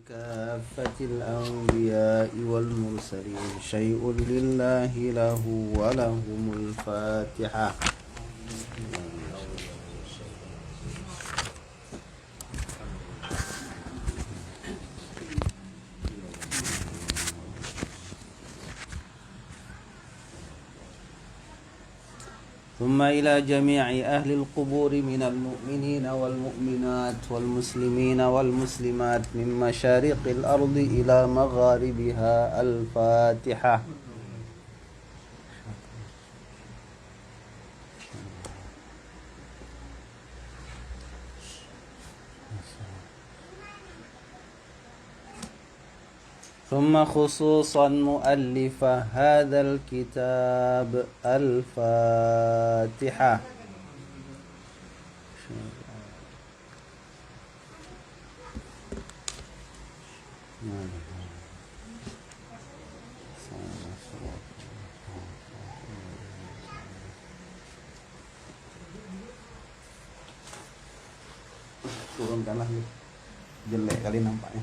كافة الأنبياء والمرسلين شيء لله له ولهم الفاتحة. ثم إلى جميع أهل القبور من المؤمنين والمؤمنات والمسلمين والمسلمات من مشارق الأرض إلى مغاربها الفاتحة. ثم خصوصا مؤلف هذا الكتاب الفاتحة. Turunkanlah, jelek kali nampaknya.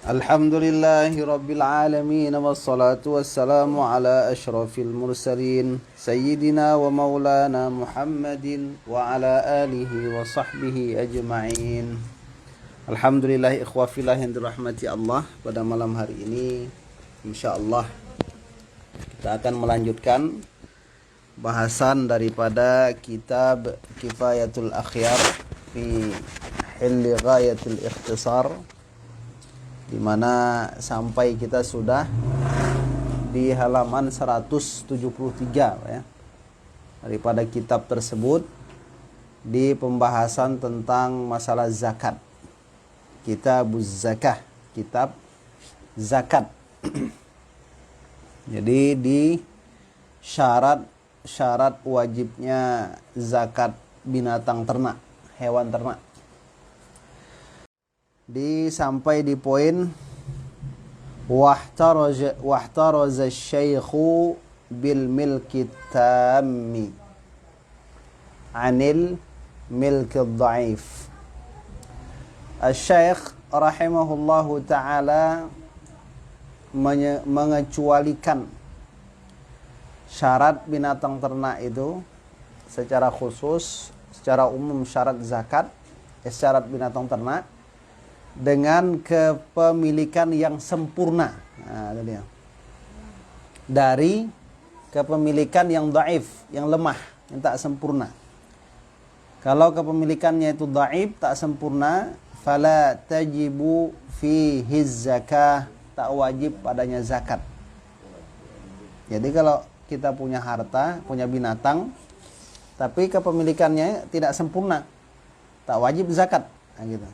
Alhamdulillahi Rabbil Alamin, wassalatu wassalamu ala ashrafil mursalin Sayyidina wa maulana Muhammadin wa ala alihi wa sahbihi ajma'in. Alhamdulillah ikhwafillah yang dirahmati Allah. Pada malam hari ini insyaallah kita akan melanjutkan bahasan daripada kitab Kifayatul Akhyar fi Hilli Ghayatul Ikhtisar, di mana sampai kita sudah di halaman 173 ya, daripada kitab tersebut, di pembahasan tentang masalah zakat. Kitabuz Zakah, kitab zakat. Jadi di syarat wajibnya zakat binatang ternak, hewan ternak. Sampai di poin wahtaraza syaikhu bil milki tammi anil milki dhaif. Asy-syaikh rahimahullahu ta'ala mengecualikan syarat binatang ternak itu secara khusus, secara umum syarat zakat, syarat binatang ternak dengan kepemilikan yang sempurna. Nah, itu dia. Dari kepemilikan yang dhaif, yang lemah, yang tak sempurna. Kalau kepemilikannya itu dhaif, tak sempurna, fala tajibu fihi zakah, tak wajib padanya zakat. Jadi kalau kita punya harta, punya binatang, tapi kepemilikannya tidak sempurna, tak wajib zakat. Nah, gitu.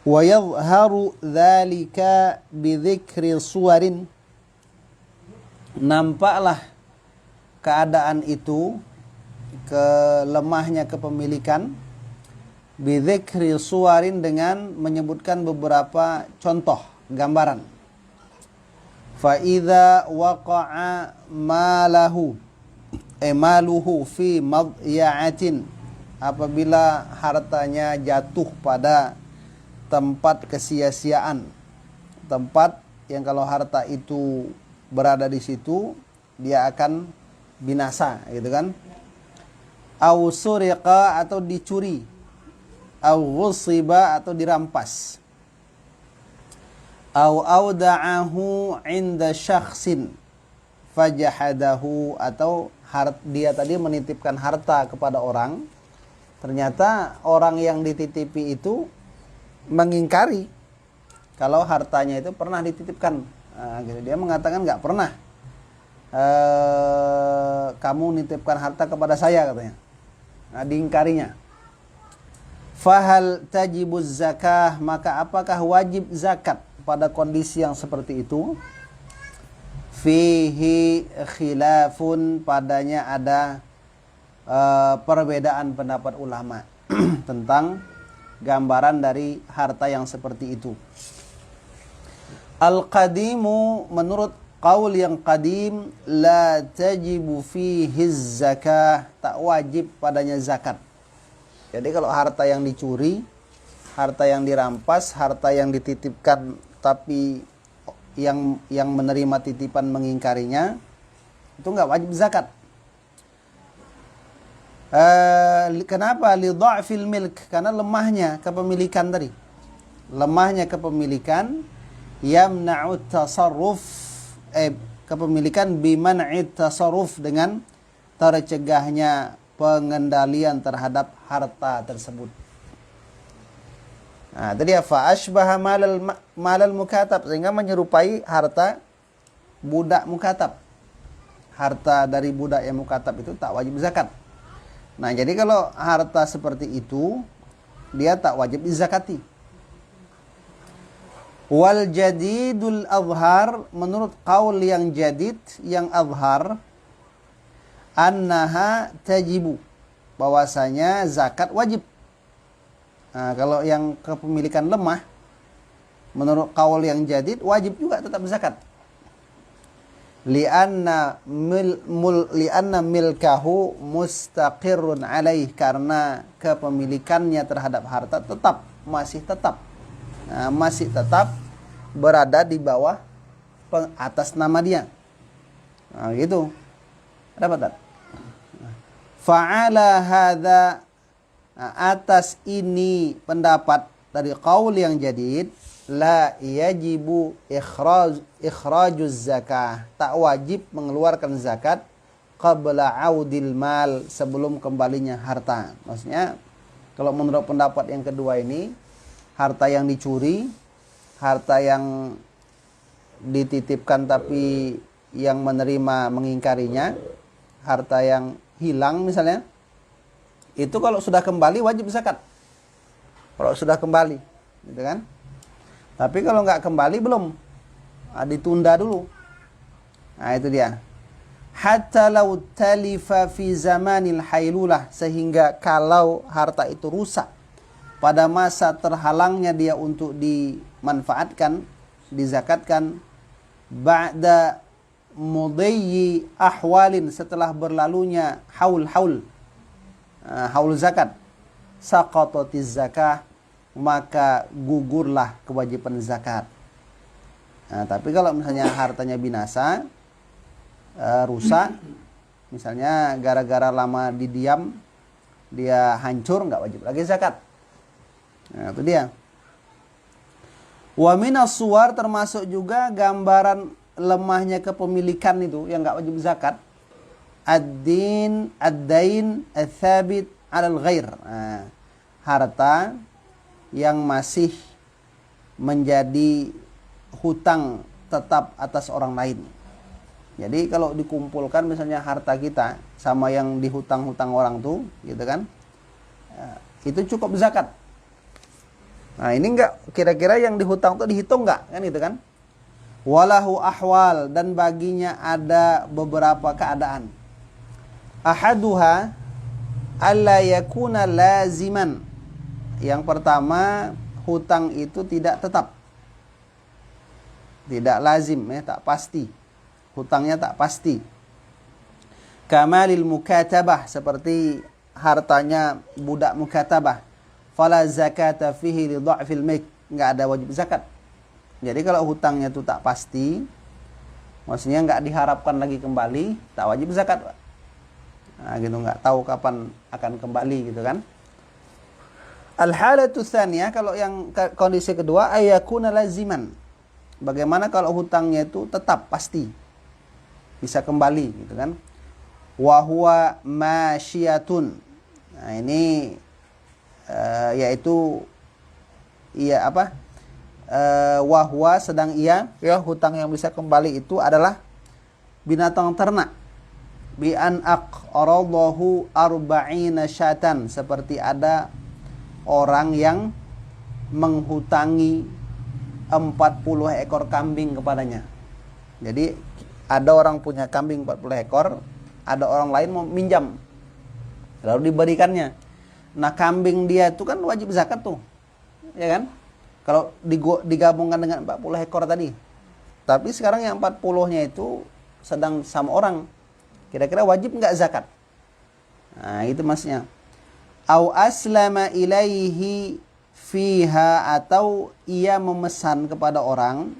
Wa yadhharu dzalika bidzikri suwarin, nampaklah keadaan itu, kelemahnya kepemilikan, bidzikri suwarin, dengan menyebutkan beberapa contoh gambaran. Fa idza waqa'a maluhu fi madyatin, apabila hartanya jatuh pada tempat kesia-siaan, tempat yang kalau harta itu berada di situ dia akan binasa, gitu kan? Au suriqa, atau dicuri, au ghusiba, atau dirampas, au auda'ahu inda syakhsin fajahadahu, atau dia tadi menitipkan harta kepada orang, ternyata orang yang dititipi itu mengingkari kalau hartanya itu pernah dititipkan. Nah, gitu. Dia mengatakan nggak pernah kamu nitipkan harta kepada saya, katanya. Nah, diingkarinya. Fahal tajibuz zakah, maka apakah wajib zakat pada kondisi yang seperti itu? Fihi khilafun, padanya ada perbedaan pendapat ulama tentang gambaran dari harta yang seperti itu. Al-qadimu, menurut qaul yang qadim, la tajibu fihi zakah, tak wajib padanya zakat. Jadi kalau harta yang dicuri, harta yang dirampas, harta yang dititipkan tapi yang menerima titipan mengingkarinya, itu nggak wajib zakat. Kenapa? Li dha'fil milk, karena lemahnya kepemilikan tadi. Lemahnya kepemilikan yamna'u tasarruf, kepemilikan biman'i tasarruf, dengan tercegahnya pengendalian terhadap harta tersebut. Nah, tadi fa asbaha malal mukatab, sehingga menyerupai harta budak mukatab. Harta dari budak yang mukatab itu tak wajib zakat. Nah, jadi kalau harta seperti itu dia tak wajib dizakati. Wal jadidul azhar, menurut qaul yang jadid, yang azhar, annaha tajibu, bahwasanya zakat wajib. Nah, kalau yang kepemilikan lemah, menurut qaul yang jadid, wajib juga tetap zakat. Lianna milkahu mustaqirrun alaih, karena kepemilikannya terhadap harta masih tetap berada di bawah atas nama dia. Nah, gitu. Dapat tak? Fa'ala hadza, atas ini pendapat dari qaul yang jadid, la yajibu ikhrajuz zakah, tak wajib mengeluarkan zakat qabla audil mal, sebelum kembalinya harta. Maksudnya kalau menurut pendapat yang kedua ini, harta yang dicuri, harta yang dititipkan tapi yang menerima mengingkarinya, harta yang hilang misalnya, itu kalau sudah kembali wajib zakat. Kalau sudah kembali, gitu kan? Tapi kalau nggak kembali belum, ditunda dulu. Nah, itu dia. Hatta law talifa fi zamanil hailulah, sehingga kalau harta itu rusak pada masa terhalangnya dia untuk dimanfaatkan, dizakatkan, ba'da mudayyi ahwalin, setelah berlalunya haul zakat, saqatatiz zakah, maka gugurlah kewajiban zakat. Nah, tapi kalau misalnya hartanya binasa, rusak, misalnya gara-gara lama didiam dia hancur, nggak wajib lagi zakat. Nah, itu dia. Wa minas suwar, termasuk juga gambaran lemahnya kepemilikan itu yang nggak wajib zakat, ad-dain ats-tsabit 'alal ghair. Nah, harta yang masih menjadi hutang tetap atas orang lain. Jadi kalau dikumpulkan misalnya harta kita sama yang dihutang-hutang orang tuh, gitu kan, itu cukup zakat. Nah, ini enggak, kira-kira yang dihutang tuh dihitung enggak, kan gitu kan? Walahu ahwal, dan baginya ada beberapa keadaan. Ahaduha alla yakuna laziman. Yang pertama, hutang itu tidak tetap. Tidak lazim, tak pasti. Hutangnya tak pasti. Kamalil mukatabah, seperti hartanya budak mukatabah. Fala zakata fihi li dha'fil milk, enggak ada wajib zakat. Jadi kalau hutangnya itu tak pasti, maksudnya enggak diharapkan lagi kembali, tak wajib zakat. Nah, gitu, enggak tahu kapan akan kembali, gitu kan. Al-halatu tsaniyah, kalau yang kondisi kedua, ayakuna laziman. Bagaimana kalau hutangnya itu tetap pasti bisa kembali, gitu kan. Wa huwa masyiyatun. Nah, ini yaitu wa huwa, sedang ia, ya, hutang yang bisa kembali itu adalah binatang ternak. Bi an aqradahu arba'ina syatan, seperti ada orang yang menghutangi 40 ekor kambing kepadanya. Jadi ada orang punya kambing 40 ekor, ada orang lain mau minjam, lalu diberikannya. Nah, kambing dia itu kan wajib zakat tuh, ya kan? Kalau digabungkan dengan 40 ekor tadi. Tapi sekarang yang 40-nya itu sedang sama orang, kira-kira wajib nggak zakat? Nah, itu maksudnya. Au aslama ilaihi fiha, atau ia memesan kepada orang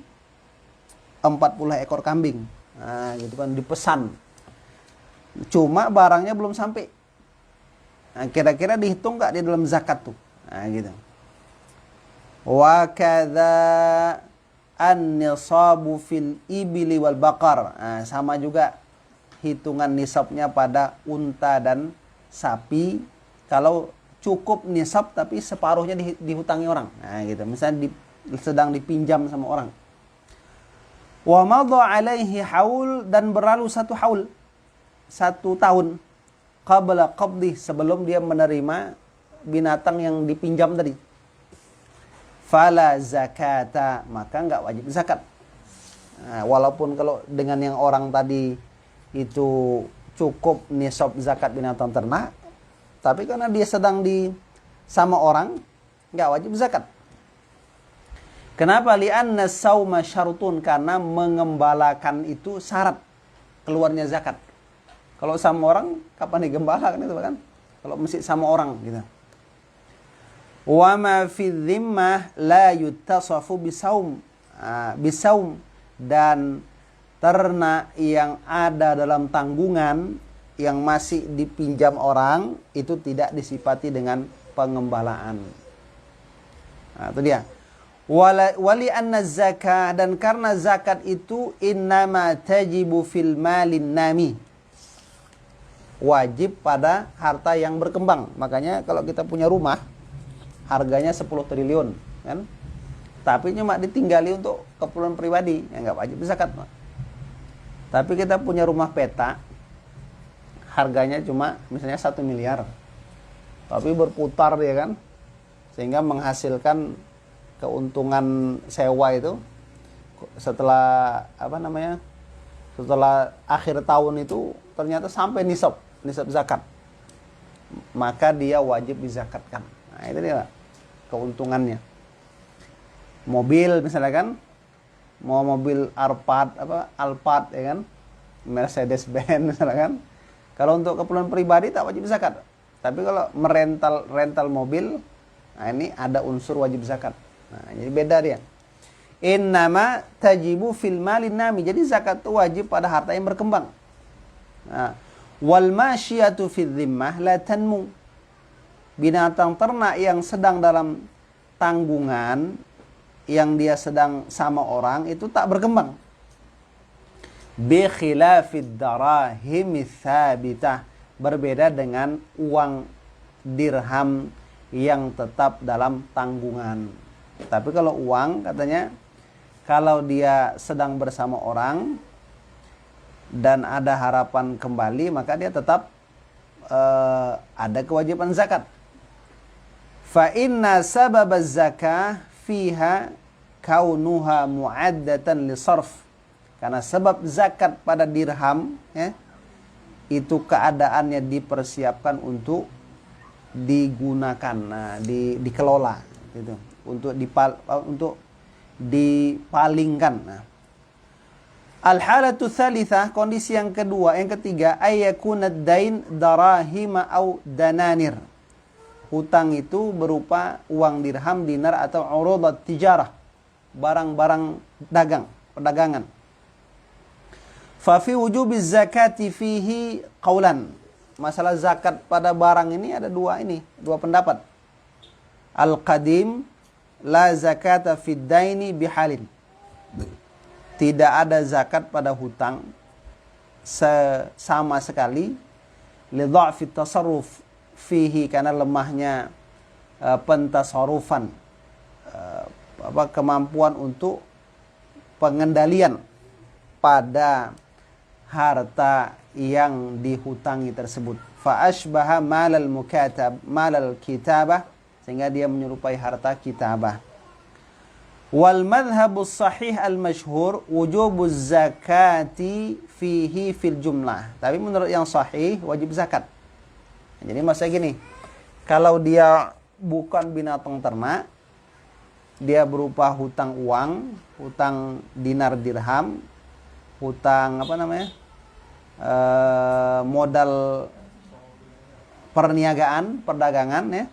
40 ekor kambing. Nah, gitu kan, dipesan. Cuma barangnya belum sampai. Nah, kira-kira dihitung nggak di dalam zakat tuh? Nah, gitu. Wa kadza an-nisabu fil ibli wal baqar. Nah, sama juga hitungan nisabnya pada unta dan sapi. Kalau cukup nisab tapi separuhnya dihutangi orang. Nah, gitu. Misalnya sedang dipinjam sama orang. Wa madha alaihi haul, dan berlalu 1 haul, 1 tahun, qabla qabdih, sebelum dia menerima binatang yang dipinjam tadi. Fala zakata, maka enggak wajib zakat. Nah, walaupun kalau dengan yang orang tadi itu cukup nisab zakat binatang ternak, tapi karena dia sedang sama orang, enggak wajib zakat. Kenapa? Li'anna sauma syarutun, karena mengembalakan itu syarat keluarnya zakat. Kalau sama orang, kapan digembala kan itu kan? Kalau mesti sama orang gitu. Wa ma fi dhimmah la yuttasafu bisaum. Bisaum, dan ternak yang ada dalam tanggungan yang masih dipinjam orang itu tidak disifati dengan pengembalaan. Nah, itu dia. Wali anna zakah, dan karena zakat itu innama tajibu fil malin nami, wajib pada harta yang berkembang. Makanya kalau kita punya rumah harganya 10 triliun kan, tapi cuma ditinggali untuk keperluan pribadi, ya nggak wajib zakat. Tapi kita punya rumah peta harganya cuma misalnya 1 miliar, tapi berputar dia kan, sehingga menghasilkan keuntungan sewa itu setelah setelah akhir tahun itu ternyata sampai nisab zakat, maka dia wajib dizakatkan. Nah, itu dia keuntungannya. Mobil misalnya kan, mau mobil Alphard ya kan, Mercedes Benz misalnya kan, kalau untuk keperluan pribadi tak wajib zakat. Tapi kalau rental mobil, nah ini ada unsur wajib zakat. Nah, jadi beda dia. Innama tajibu fil malin nami. Jadi zakat itu wajib pada harta yang berkembang. Nah, wal masyiyatu fil dhimmah la tanmu. Binatang ternak yang sedang dalam tanggungan, yang dia sedang sama orang, itu tak berkembang. Bi khilafid darahim tsabitah. Berbeda dengan uang dirham yang tetap dalam tanggungan. Tapi kalau uang, katanya kalau dia sedang bersama orang dan ada harapan kembali, maka dia tetap ada kewajiban zakat. Fa inna sabab az-zakah fiha kaunuha mu'addatan li sarf. Karena sebab zakat pada dirham ya, itu keadaannya dipersiapkan untuk digunakan, dikelola gitu, untuk dipalingkan. Nah, al-halatu tsalitsah, kondisi yang ketiga, ayyakunad dain darahima au dananir. Hutang itu berupa uang dirham, dinar, atau urudat tijarah, barang-barang perdagangan. Fa fi wujubiz zakati fihi qaulan. Masalah zakat pada barang ini ada dua pendapat. Al-qadim la zakata fid daini bihalin. Tidak ada zakat pada hutang sama sekali, li dha'fi tasarruf fihi, karena lemahnya pentasarufan, kemampuan untuk pengendalian pada harta yang dihutangi tersebut. Fa ashbaha malal kitabah, sehingga dia menyerupai harta kitabah. Wal madhhabus sahih al masyhur wujubuz zakati fihi fil jumlah. Tapi menurut yang sahih wajib zakat. Jadi maksudnya gini, kalau dia bukan binatang ternak, dia berupa hutang uang, hutang dinar dirham, hutang modal perniagaan, perdagangan ya.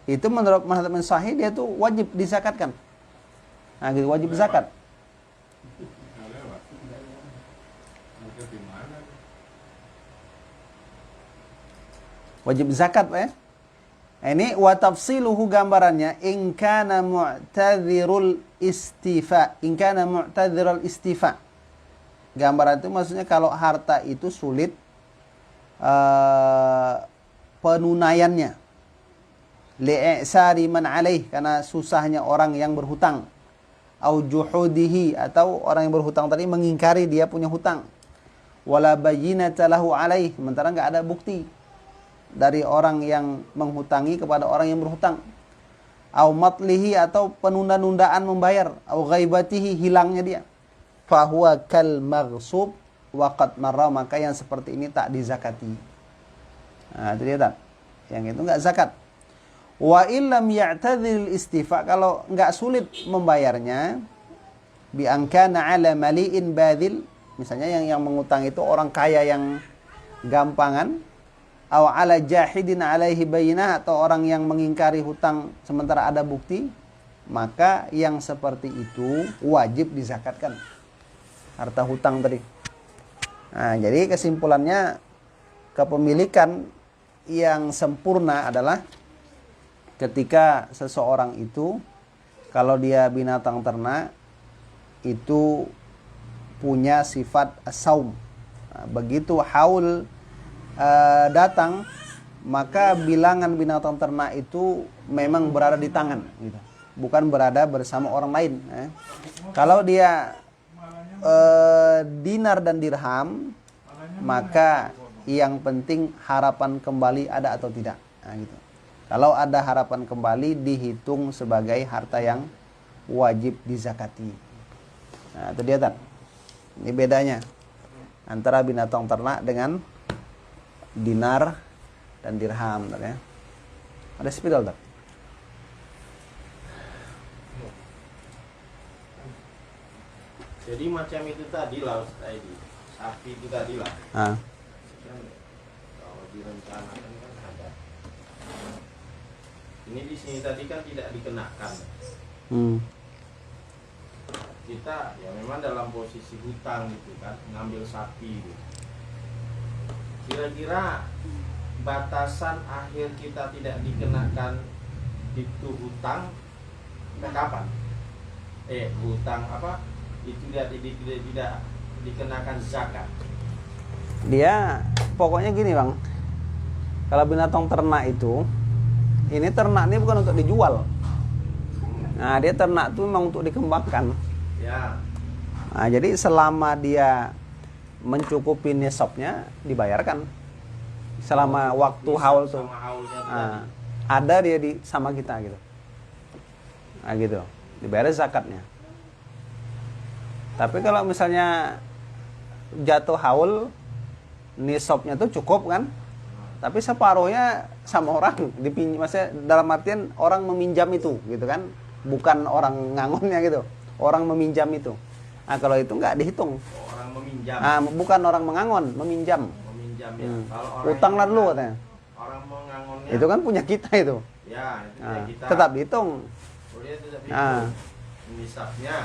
Itu menurut mazhab sahih dia tuh wajib dizakatkan. Nah, gitu wajib zakat. Wajib zakat ya. Ini wa tafsiluhu gambarannya in kana mu'tadzirul istifa. In kana mu'tadzirul istifa. Gambaran itu maksudnya kalau harta itu sulit penunaiannya. Li'isari man alaih, karena susahnya orang yang berhutang. Au juhudihi, atau orang yang berhutang tadi mengingkari dia punya hutang. Wala bayyinata lahu alaih, sementara enggak ada bukti dari orang yang menghutangi kepada orang yang berhutang. Au matlihi, atau penunda-nundaan membayar. Au ghaibatihi, hilangnya dia. Fahuwa kal maghsub wa qad marra, maka yang seperti ini tak dizakati. Nah, itu dia tak. Yang itu enggak zakat. Wa illam ya'tadzil istifa, kalau enggak sulit membayarnya, bi angkana ala mali'in badil, misalnya yang mengutang itu orang kaya yang gampangan, aw ala jahidin alaihi bayyinah, atau orang yang mengingkari hutang sementara ada bukti, maka yang seperti itu wajib dizakatkan harta hutang tadi. Nah, jadi kesimpulannya, kepemilikan yang sempurna adalah ketika seseorang itu, kalau dia binatang ternak, itu punya sifat saum. Nah, begitu haul datang, maka bilangan binatang ternak itu memang berada di tangan, gitu. Bukan berada bersama orang lain. Kalau dia dinar dan dirham, maka yang penting harapan kembali ada atau tidak. Nah, gitu. Kalau ada harapan kembali, dihitung sebagai harta yang wajib dizakati. Nah, itu dia, Tan. Ini bedanya antara binatang ternak dengan dinar dan dirham, Tan, ya. Ada spidol, Tan? Jadi macam itu tadi lah, sapi itu tadi lah. Kalau direncanakan kan ada. Ini di sini tadi kan tidak dikenakan. Kita ya memang dalam posisi hutang gitu kan, ngambil sapi gitu. Kira-kira batasan akhir kita tidak dikenakan itu hutang kapan? Hutang apa? Itu tidak dikenakan zakat. Dia pokoknya gini, Bang. Kalau binatang ternak itu, ini ternak ini bukan untuk dijual. Nah, dia ternak itu memang untuk dikembangkan. Ya. Nah, jadi selama dia mencukupi nisabnya, dibayarkan. Selama waktu haul tuh. Nah, ada dia sama kita gitu. Nah, gitu. Dibayar zakatnya. Tapi kalau misalnya jatuh haul, nisabnya tuh cukup kan? Tapi separuhnya sama orang dipinjam, maksudnya dalam artian orang meminjam itu gitu kan, bukan orang ngangonnya gitu, orang meminjam itu. Nah, kalau itu nggak dihitung. Orang meminjam. Nah, bukan orang mengangon, meminjam. Meminjam ya. Kalau orang utanglah dulu katanya. Orang mengangonnya. Itu kan punya kita itu. Ya, itu nah, kita. Tetap dihitung. Boleh tetap dihitung. Nisabnya.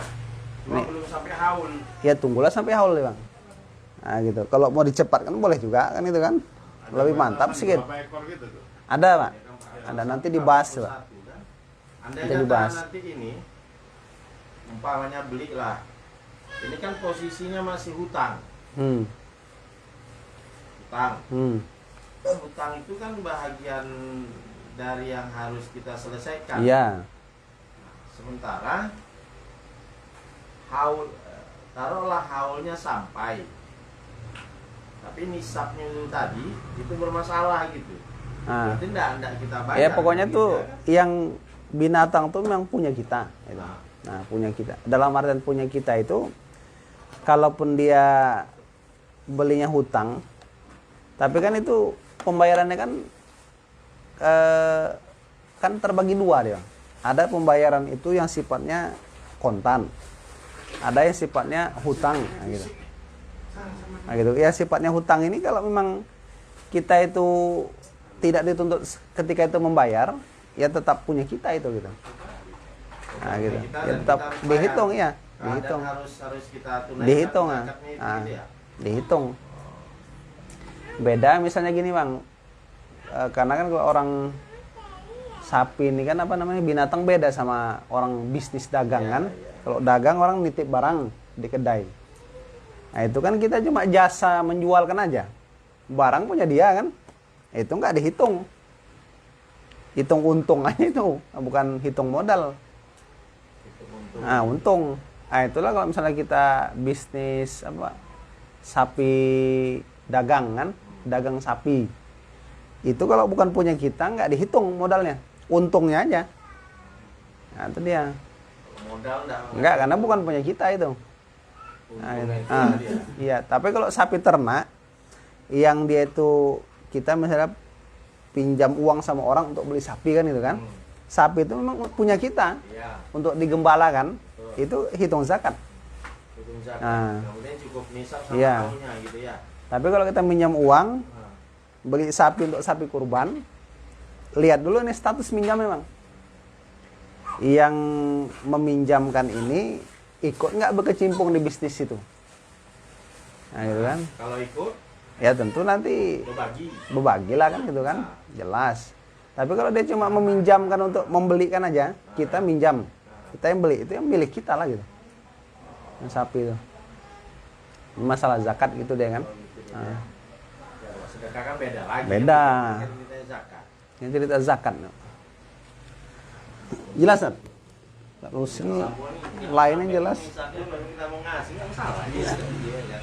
Cuma belum sampai haul. Ya tunggulah sampai haul ya, Bang. Nah, gitu. Kalau mau dicepatkan boleh juga kan itu kan. Lebih mantap sih gitu. Ada, Pak. Ada, nanti dibahas, Pak. Nanti dibahas. Nanti ini umpamanya beli lah. Ini kan posisinya masih hutang. Hutang. Hutang itu kan bahagian dari yang harus kita selesaikan. Iya. Sementara haul, taruhlah haulnya sampai, tapi nisabnya itu tadi itu bermasalah gitu. Berarti enggak kita bayar. Ya pokoknya gitu, tuh ya. yang binatang tuh memang punya kita gitu. Nah, punya kita. Dalam artian punya kita itu, kalaupun dia belinya hutang, tapi kan itu pembayarannya kan terbagi dua dia. Ada pembayaran itu yang sifatnya kontan, ada yang sifatnya hutang, nah gitu. Nah gitu. Ya sifatnya hutang ini kalau memang kita itu tidak dituntut ketika itu membayar, ya tetap punya kita itu gitu. Nah, gitu. Ya tetap dihitung ya, dihitung. Harus kita tunaikan Dihitung zakatnya itu ah. gitu ya. Dihitung. Beda misalnya gini Bang. Karena kan kalau orang sapi ini kan apa namanya binatang beda sama orang bisnis dagang kan. Kalau dagang orang nitip barang di kedai. Nah itu kan kita cuma jasa menjualkan aja. Barang punya dia kan. Itu nggak dihitung. Hitung untung aja itu, bukan hitung modal. Nah untung. Nah itulah kalau misalnya kita bisnis apa sapi dagang kan, dagang sapi. Itu kalau bukan punya kita nggak dihitung modalnya, untungnya aja. Nah itu dia. Modal Enggak, karena bukan punya kita itu. Nah, iya, tapi kalau sapi ternak yang dia itu kita misalnya pinjam uang sama orang untuk beli sapi kan itu kan. Sapi itu memang punya kita. Untuk digembalakan itu hitung zakat. Hitung zakat. Nah, kemudian cukup nisab sama tahunnya gitu ya. Tapi kalau kita minjam uang beli sapi untuk sapi kurban, lihat dulu nih status minjam memang. Yang meminjamkan ini ikut nggak berkecimpung di bisnis itu. Nah, gitu kan. Kalau ikut, ya tentu nanti berbagi lah kan gitu kan, jelas. Tapi kalau dia cuma meminjamkan untuk membelikan aja, kita minjam, kita yang beli, itu yang milik kita lah gitu. Yang sapi itu. Masalah zakat gitu deh kan. Nah. Sedekah kan beda lagi. Beda. Kan cerita zakat. Yang cerita zakat. Jelas kan? Terus ini lainnya jelas. Misalnya kita mau ngasih kan salah. Iya kan?